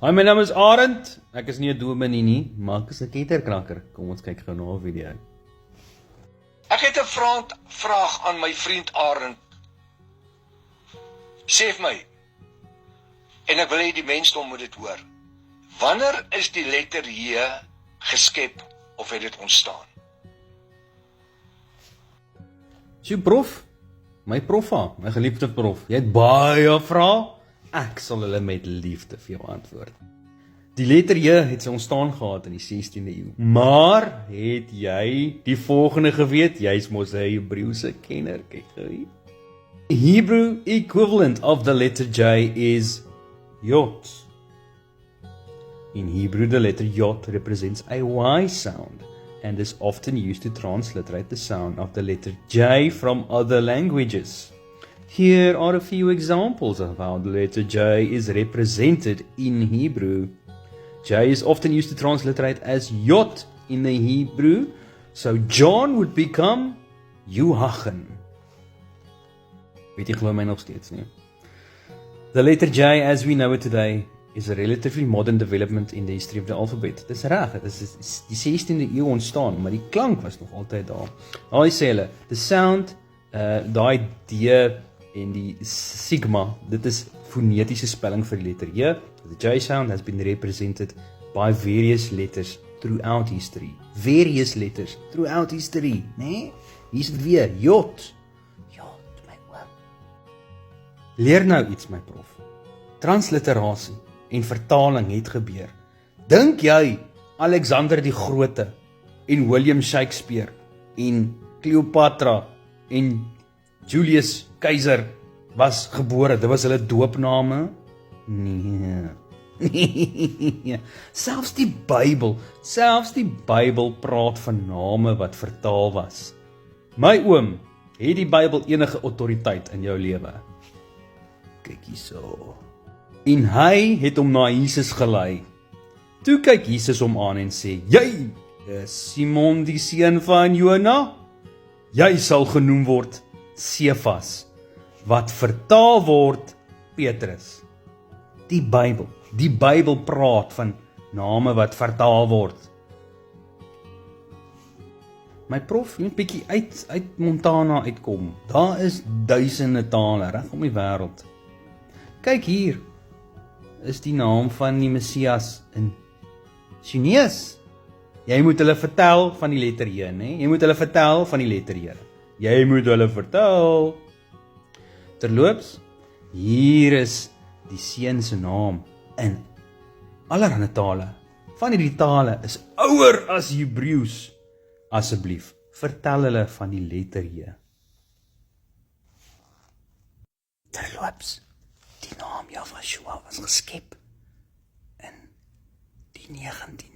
Hi, my naam is Arend. Ek is nie 'n dominee nie, maar ek is 'n ketterkrakker. Kom ons kyk gou na 'n video. Ek het 'n vraag aan my vriend Arend. Sê vir my, en ek wil hê die mensdom moet dit hoor. Wanneer is die letter J geskep of het dit ontstaan? So prof, my profa, my geliefde prof, jy het baie vrae. Ek sal hulle met liefde vir jou antwoord. Die letter J het sy ontstaan gehad in die 16de eeu. Maar het jy die volgende geweet? Jy's mos 'n Hebreëse kenner, kyk gou hier. The Hebrew equivalent of the letter J is Yod. In Hebrew, the letter Yod represents a Y sound and is often used to transliterate the sound of the letter J from other languages. Here are a few examples of how the letter J is represented in Hebrew. J is often used to transliterate as Yod in the Hebrew, so John would become Joachim. Weet jy glo my nog steeds nie? The letter J as we know it today is a relatively modern development in the history of the alphabet. Dis reg, dit is die 16de eeu ontstaan, maar die klank was nog altyd daar. Al sê hulle, the sound, daai D en die sigma, dit is fonetiese spelling vir die letter J. The J sound has been represented by various letters throughout history. Various letters throughout history, né? Hier is dit weer, Jod. Jod, my oom. Leer nou iets, my prof. Transliterasie en vertaling het gebeur. Dink jy Alexander die Grote en William Shakespeare en Cleopatra en Julius Keiser was gebore? Dit was hulle doopname? Nee. Selfs die Bybel praat van name wat vertaal was. My oom, het die Bybel enige autoriteit in jou lewe? Kyk hierso. En hy het hom na Jesus gelei. Toe kyk Jesus hom aan en sê, jy is Simon die seun van Jona, jy sal genoem word Sefas, wat vertaal word Petrus. Die Bybel praat van name wat vertaal word. My prof, jy moet bietjie uit Montana uitkom. Daar is duisende tale reg om die wêreld. Kyk hier, is die naam van die Messias in Chinees. Jy moet hulle vertel van die letter J, né? Jy moet hulle vertel van die letter J. Jy moet hulle vertel. Terloops, hier is die seun se naam in allerlei tale. Van hierdie tale is ouer as Hebreëus. Asseblief, vertel hulle van die letter J. Terloops, die naam Joshua was geskep in die 19